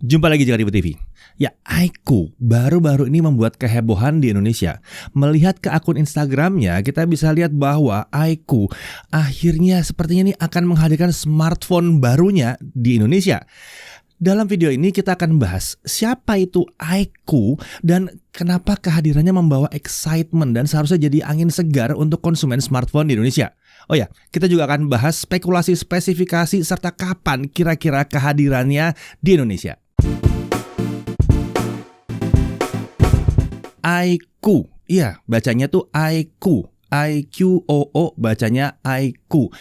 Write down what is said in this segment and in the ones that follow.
Jumpa lagi di Ribut TV. Ya, iQOO baru-baru ini membuat kehebohan di Indonesia. Melihat ke akun Instagramnya, kita bisa lihat bahwa iQOO akhirnya sepertinya ini akan menghadirkan smartphone barunya di Indonesia. Dalam video ini kita akan bahas siapa itu iQOO dan kenapa kehadirannya membawa excitement dan seharusnya jadi angin segar untuk konsumen smartphone di Indonesia. Oh ya, kita juga akan bahas spekulasi spesifikasi serta kapan kira-kira kehadirannya di Indonesia. iQOO, iya bacanya tuh iQOO, iQOO bacanya iQOO.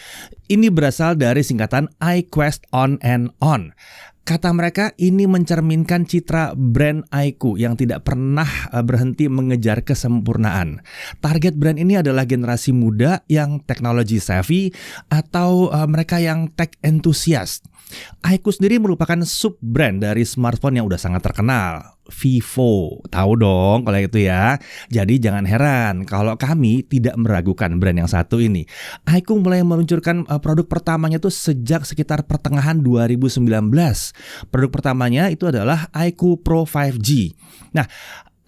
Ini berasal dari singkatan I Quest On and On. Kata mereka ini mencerminkan citra brand iQOO yang tidak pernah berhenti mengejar kesempurnaan. Target brand ini adalah generasi muda yang technology savvy atau mereka yang tech enthusiast. iQOO sendiri merupakan sub-brand dari smartphone yang udah sangat terkenal, Vivo. Tahu dong kalau itu ya. Jadi jangan heran kalau kami tidak meragukan brand yang satu ini. iQOO mulai meluncurkan produk pertamanya itu sejak sekitar pertengahan 2019. Produk pertamanya itu adalah iQOO Pro 5G. Nah,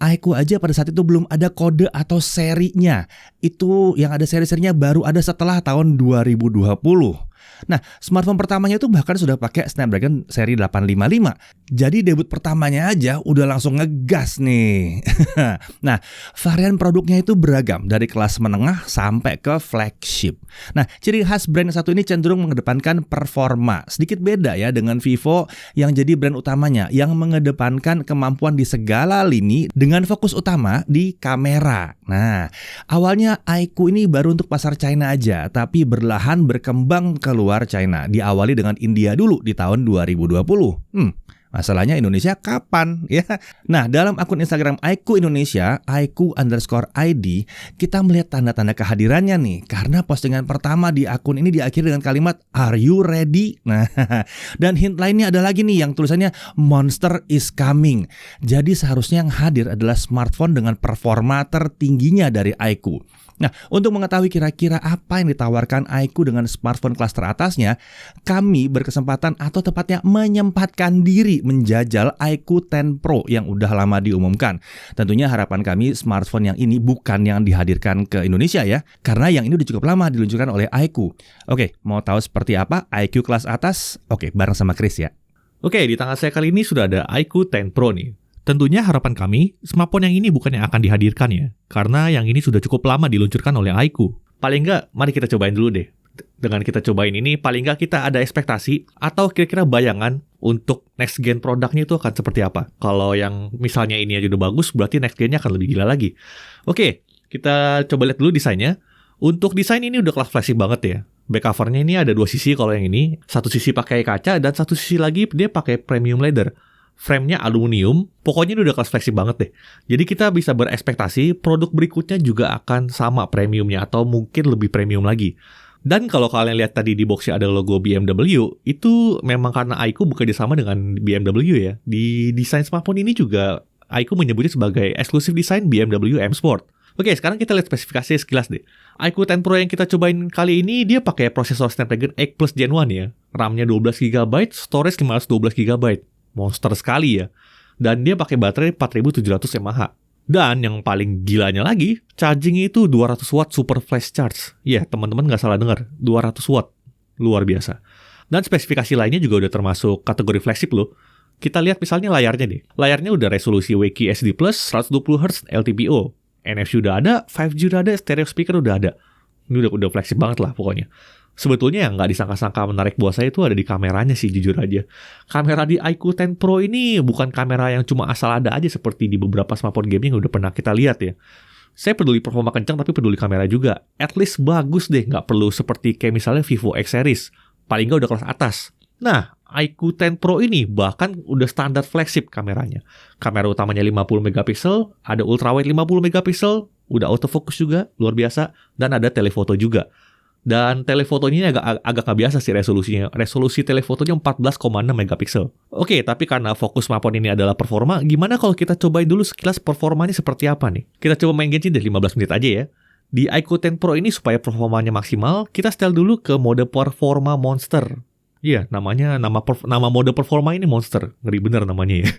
iQOO aja pada saat itu belum ada kode atau serinya. Itu yang ada seri-serinya baru ada setelah tahun 2020. Nah, smartphone pertamanya itu bahkan sudah pakai Snapdragon seri 855. Jadi debut pertamanya aja udah langsung ngegas nih. Nah, varian produknya itu beragam dari kelas menengah sampai ke flagship. Nah, ciri khas brand yang satu ini cenderung mengedepankan performa. Sedikit beda ya dengan Vivo yang jadi brand utamanya yang mengedepankan kemampuan di segala lini dengan fokus utama di kamera. Nah, awalnya iQOO ini baru untuk pasar China aja, tapi berlahan berkembang keluar China. Diawali dengan India dulu di tahun 2020. Masalahnya Indonesia kapan ya? Nah, dalam akun Instagram iQOO Indonesia, iQOO_ID, kita melihat tanda-tanda kehadirannya nih. Karena postingan pertama di akun ini diakhiri dengan kalimat "Are you ready?" Nah, dan hint lainnya ada lagi nih yang tulisannya "Monster is coming". Jadi seharusnya yang hadir adalah smartphone dengan performa tertingginya dari iQOO. Nah, untuk mengetahui kira-kira apa yang ditawarkan iQOO dengan smartphone kelas teratasnya, kami berkesempatan atau tepatnya menyempatkan diri menjajal iQOO 10 Pro yang udah lama diumumkan. Tentunya harapan kami smartphone yang ini bukan yang dihadirkan ke Indonesia ya, karena yang ini udah cukup lama diluncurkan oleh iQOO. Oke, mau tahu seperti apa iQOO kelas atas? Oke, bareng sama Chris ya. Oke, di tangan saya kali ini sudah ada iQOO 10 Pro nih. Tentunya harapan kami, smartphone yang ini bukan yang akan dihadirkan ya, karena yang ini sudah cukup lama diluncurkan oleh iQOO. Paling nggak, mari kita cobain dulu deh. Dengan kita cobain ini, paling nggak kita ada ekspektasi atau kira-kira bayangan untuk next gen produknya itu akan seperti apa. Kalau yang misalnya ini aja udah bagus, berarti next gen-nya akan lebih gila lagi. Oke, kita coba lihat dulu desainnya. Untuk desain ini udah kelas flagship banget ya. Back covernya ini ada dua sisi kalau yang ini. Satu sisi pakai kaca dan satu sisi lagi dia pakai premium leather. Frame-nya aluminium, pokoknya udah kelas flagship banget deh. Jadi kita bisa berekspektasi produk berikutnya juga akan sama premiumnya atau mungkin lebih premium lagi. Dan kalau kalian lihat tadi di boxnya ada logo BMW, itu memang karena iQOO bekerja sama dengan BMW ya. Di desain smartphone ini juga iQOO menyebutnya sebagai eksklusif desain BMW M Sport. Oke, sekarang kita lihat spesifikasi sekilas deh. iQOO 10 Pro yang kita cobain kali ini dia pakai prosesor Snapdragon 8 Plus Gen 1 ya. RAM-nya 12GB, storage 512GB. Monster sekali ya. Dan dia pakai baterai 4700 mAh. Dan yang paling gilanya lagi, charging itu 200 watt super flash charge. Ya, teman-teman nggak salah dengar, 200 watt. Luar biasa. Dan spesifikasi lainnya juga udah termasuk kategori flagship loh. Kita lihat misalnya layarnya deh. Layarnya udah resolusi QHD+, 120Hz LTPO. NFC udah ada, 5G udah ada, stereo speaker udah ada. Ini udah flagship banget lah pokoknya. Sebetulnya yang nggak disangka-sangka menarik buat saya itu ada di kameranya sih, jujur aja. Kamera di iQOO 10 Pro ini bukan kamera yang cuma asal ada aja seperti di beberapa smartphone gaming yang udah pernah kita lihat ya. Saya peduli performa kencang tapi peduli kamera juga. At least bagus deh, nggak perlu seperti kayak misalnya Vivo X Series. Paling nggak udah kelas atas. Nah, iQOO 10 Pro ini bahkan udah standar flagship kameranya. Kamera utamanya 50 megapiksel, ada ultrawide 50 megapiksel, udah autofocus juga, luar biasa, dan ada telefoto juga. Dan telefotonya ini agak nggak biasa sih resolusinya. Resolusi telefotonya 14,6 megapiksel. Oke, tapi karena fokus smartphone ini adalah performa, gimana kalau kita cobain dulu sekilas performanya seperti apa nih? Kita coba main Genshin deh 15 menit aja ya. Di iQOO 10 Pro ini supaya performanya maksimal, kita setel dulu ke mode performa monster. Iya, nama mode performa ini monster. Ngeri bener namanya ya.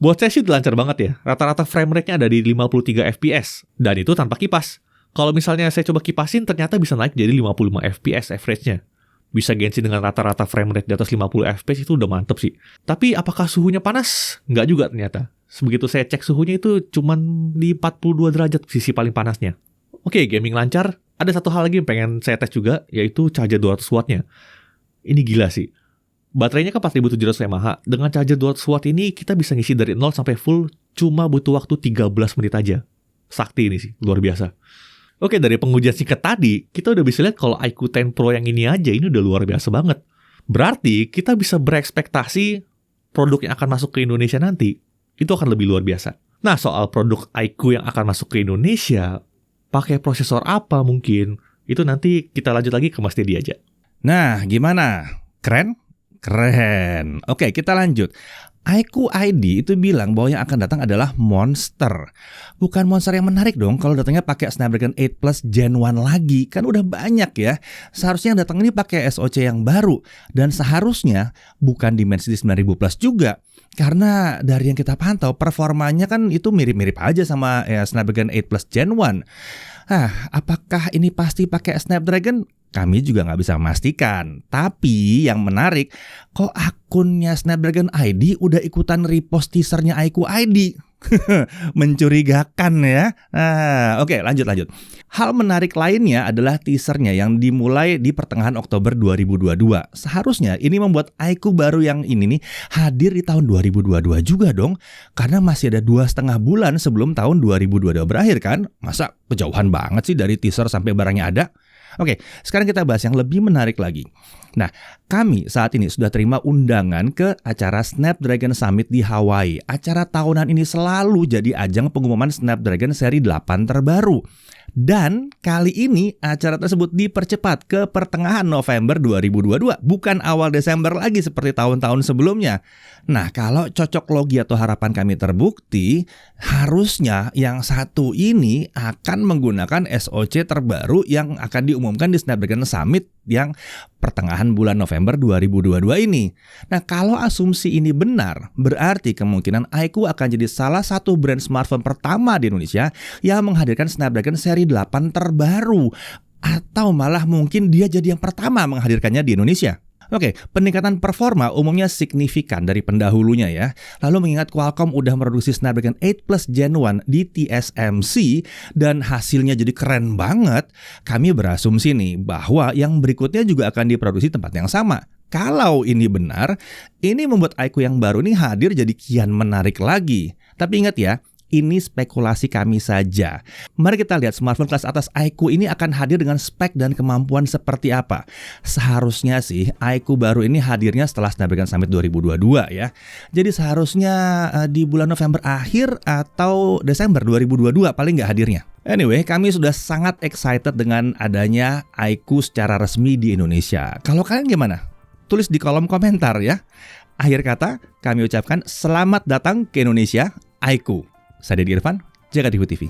Buat saya sih lancar banget ya. Rata-rata frame rate-nya ada di 53 fps. Dan itu tanpa kipas. Kalau misalnya saya coba kipasin, ternyata bisa naik jadi 55 fps average-nya. Bisa Genshin dengan rata-rata frame rate di atas 50 fps itu udah mantep sih. Tapi apakah suhunya panas? Nggak juga ternyata. Sebegitu saya cek suhunya itu cuman di 42 derajat sisi paling panasnya. Oke, gaming lancar. Ada satu hal lagi yang pengen saya tes juga, yaitu charger 200 watt-nya. Ini gila sih. Baterainya kan 4700 mAh. Dengan charger 200 watt ini kita bisa ngisi dari 0 sampai full cuma butuh waktu 13 menit aja. Sakti ini sih, luar biasa. Oke, dari pengujian singkat tadi, kita udah bisa lihat kalau iQOO 10 Pro yang ini aja ini udah luar biasa banget. Berarti kita bisa berekspektasi produk yang akan masuk ke Indonesia nanti itu akan lebih luar biasa. Nah, soal produk iQOO yang akan masuk ke Indonesia, pakai prosesor apa mungkin, itu nanti kita lanjut lagi ke Mas Dedi aja. Nah, gimana? Keren? Keren. Oke, kita lanjut. iQOO ID itu bilang bahwa yang akan datang adalah monster. Bukan monster yang menarik dong kalau datangnya pakai Snapdragon 8 Plus Gen 1 lagi. Kan udah banyak ya. Seharusnya yang datang ini pakai SoC yang baru. Dan seharusnya bukan Dimensity 9000 Plus juga. Karena dari yang kita pantau performanya kan itu mirip-mirip aja sama Snapdragon 8 Plus Gen 1. Apakah ini pasti pakai Snapdragon? Kami juga nggak bisa memastikan. Tapi yang menarik, kok akunnya Snapdragon ID udah ikutan repost teasernya iQOO ID? Mencurigakan ya. Oke, lanjut. Hal menarik lainnya adalah teasernya yang dimulai di pertengahan Oktober 2022. Seharusnya ini membuat iQOO baru yang ini nih hadir di tahun 2022 juga dong. Karena masih ada 2,5 bulan sebelum tahun 2022 berakhir kan. Masa kejauhan banget sih dari teaser sampai barangnya ada? Oke, sekarang kita bahas yang lebih menarik lagi. Nah, kami saat ini sudah terima undangan ke acara Snapdragon Summit di Hawaii. Acara tahunan ini selalu jadi ajang pengumuman Snapdragon seri 8 terbaru. Dan kali ini acara tersebut dipercepat ke pertengahan November 2022, bukan awal Desember lagi seperti tahun-tahun sebelumnya. Nah, kalau cocok logi atau harapan kami terbukti, harusnya yang satu ini akan menggunakan SoC terbaru yang akan diumumkan di Snapdragon Summit yang pertengahan bulan November 2022 ini. Nah, kalau asumsi ini benar, berarti kemungkinan iQOO akan jadi salah satu brand smartphone pertama di Indonesia yang menghadirkan Snapdragon seri 8 terbaru. Atau malah mungkin dia jadi yang pertama menghadirkannya di Indonesia. Oke, peningkatan performa umumnya signifikan dari pendahulunya ya. Lalu mengingat Qualcomm udah memproduksi Snapdragon 8 Plus Gen 1 di TSMC dan hasilnya jadi keren banget, kami berasumsi nih bahwa yang berikutnya juga akan diproduksi tempat yang sama. Kalau ini benar, ini membuat iQOO yang baru ini hadir jadi kian menarik lagi. Tapi ingat ya, ini spekulasi kami saja. Mari kita lihat smartphone kelas atas iQOO ini akan hadir dengan spek dan kemampuan seperti apa. Seharusnya sih iQOO baru ini hadirnya setelah Snapdragon Summit 2022 ya. Jadi seharusnya di bulan November akhir atau Desember 2022 paling nggak hadirnya. Anyway, kami sudah sangat excited dengan adanya iQOO secara resmi di Indonesia. Kalau kalian gimana? Tulis di kolom komentar ya. Akhir kata, kami ucapkan selamat datang ke Indonesia, iQOO. Saya Dedi Irfan, Jaga TV.